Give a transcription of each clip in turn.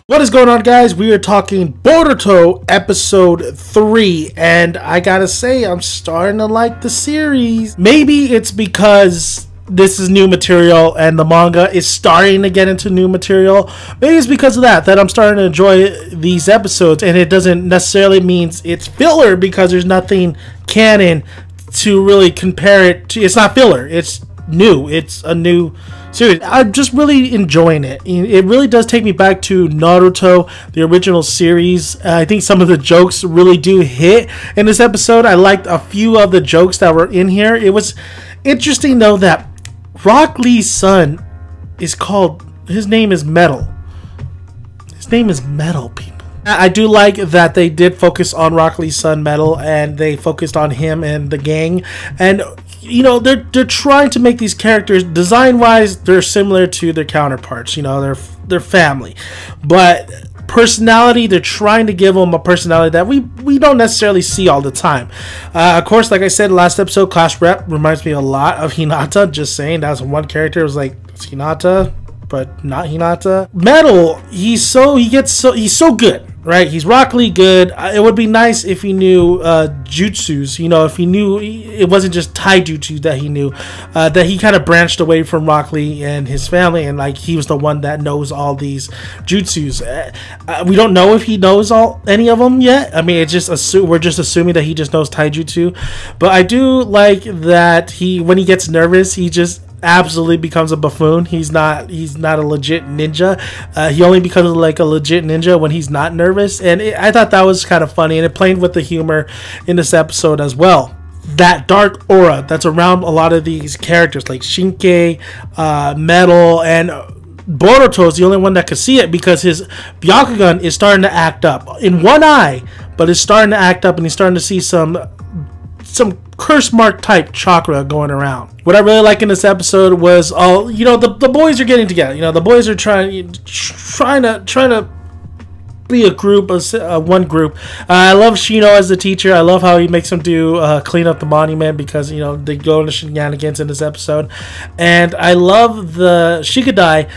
What is going on, guys? We are talking Boruto episode 3, and I gotta say, I'm starting to like the series. Maybe it's because this is new material and the manga is starting to get into new material. Maybe it's because of that I'm starting to enjoy these episodes, and it doesn't necessarily mean it's filler because there's nothing canon to really compare it to. It's not filler, it's new, it's a new series. I'm just really enjoying it. It really does take me back to Naruto, the original series. I think some of the jokes really do hit in this episode. I liked a few of the jokes that were in here. It was interesting though that Rock Lee's son is called, his name is Metal. His name is Metal, people. I do like that they did focus on Rock Lee's son Metal, and they focused on him and the gang. And you know, they're trying to make these characters, design wise, they're similar to their counterparts. You know, they're family, but personality, they're trying to give them a personality that we don't necessarily see all the time. Of course, like I said last episode, Class Rep reminds me a lot of Hinata. Just saying, that was one character. It was like, it's Hinata, but not Hinata. Metal, he's so good, right? He's Rock Lee good. It would be nice if he knew jutsus, you know, if he knew it wasn't just taijutsu that he knew, that he kind of branched away from Rock Lee and his family, and like he was the one that knows all these jutsus. We don't know if he knows any of them yet. I mean, it's just we're just assuming that he just knows taijutsu. But I do like that when he gets nervous, he just absolutely becomes a buffoon. He's not a legit ninja. He only becomes like a legit ninja when he's not nervous, and I thought that was kind of funny, and it played with the humor in this episode as well. That dark aura that's around a lot of these characters like Shinkai, Metal, and Boruto is the only one that could see it because his Byakugan is starting to act up in one eye, but it's starting to act up, and he's starting to see some curse mark type chakra going around. What I really like in this episode was all, you know, the boys are getting together. You know, the boys are trying to be a group, one group. I love Shino as the teacher. I love how he makes them do clean up the monument because, you know, they go into shenanigans in this episode. And I love the Shinkadai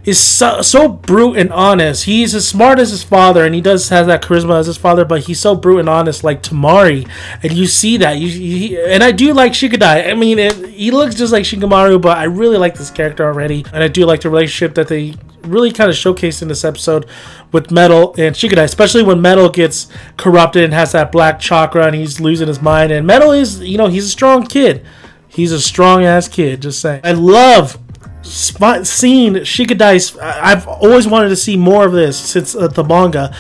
is so brute and honest. He's as smart as his father, and he does have that charisma as his father, but he's so brute and honest like Tamari, and you see that. And I do like Shinkadai. I mean, he looks just like Shikamaru, but I really like this character already, and I do like the relationship that they really kind of showcased in this episode with Metal and Shinkadai, especially when Metal gets corrupted and has that black chakra and he's losing his mind. And Metal is, you know, he's a strong kid. He's a strong ass kid, just saying. I love seeing Shinkadai's. I've always wanted to see more of this since the manga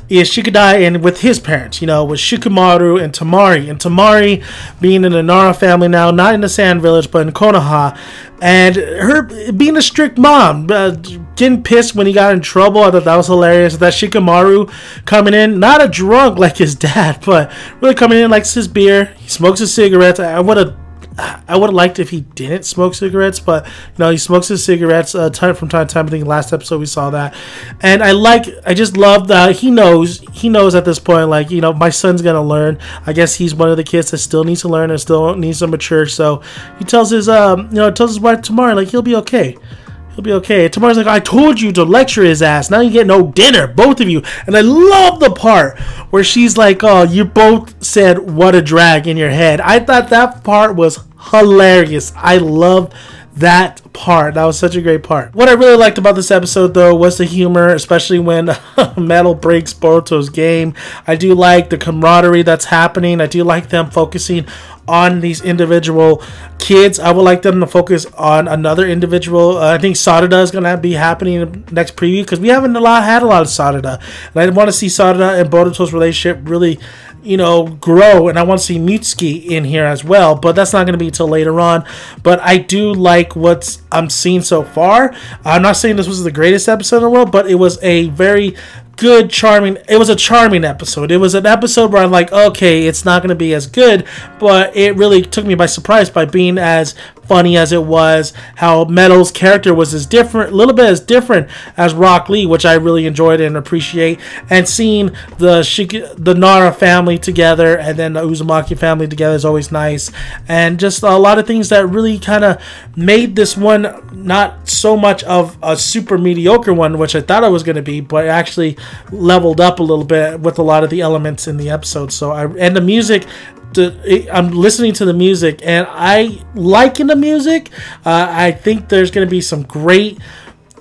is Shinkadai and with his parents, you know, with Shikamaru and Tamari being in the Nara family now, not in the Sand Village but in Konoha, and her being a strict mom, getting pissed when he got in trouble. I thought that was hilarious. That Shikamaru coming in, not a drunk like his dad, but really coming in, likes his beer, he smokes his cigarettes. I would have liked if he didn't smoke cigarettes, but you know, he smokes his cigarettes from time to time. I think last episode we saw that, and I just love that he knows at this point, like, you know, my son's gonna learn. I guess he's one of the kids that still needs to learn and still needs to mature. So he tells his wife tomorrow, like, he'll be okay. He'll be okay. Tomorrow's like, I told you to lecture his ass. Now you get no dinner, both of you. And I love the part where she's like, oh, you both said what a drag in your head. I thought that part was hilarious. I love that part. That was such a great part. What I really liked about this episode though was the humor, especially when Metal breaks Boruto's game. I do like the camaraderie that's happening. I do like them focusing on these individual kids. I would like them to focus on another individual. I think Sarada is going to be happening in the next preview because we haven't had a lot of Sarada, and I want to see Sarada and Boruto's relationship really, you know, grow, and I want to see Mitsuki in here as well, but that's not going to be until later on. But I do like what I'm seeing so far. I'm not saying this was the greatest episode in the world, but it was a very good, charming. It was a charming episode. It was an episode where I'm like, okay, it's not going to be as good, but it really took me by surprise by being as funny as it was. How Metal's character was as different, a little bit as different as Rock Lee, which I really enjoyed and appreciate. And seeing the Nara family together and then the Uzumaki family together is always nice. And just a lot of things that really kind of made this one not so much of a super mediocre one, which I thought it was going to be, but actually leveled up a little bit with a lot of the elements in the episode. And the music, I'm listening to the music and I liking the music. I think there's going to be some great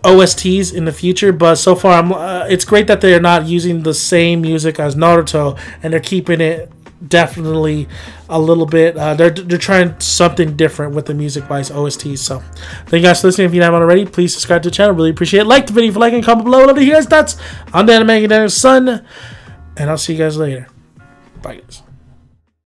OSTs in the future, but so far it's great that they're not using the same music as Naruto and they're keeping it definitely a little bit they're trying something different with the music wise OSTs. So thank you guys for listening. If you haven't already, please subscribe to the channel, really appreciate it. Like the video, if you like, and comment below. Love to hear your thoughts on the Anime Son, and I'll see you guys later. Bye guys.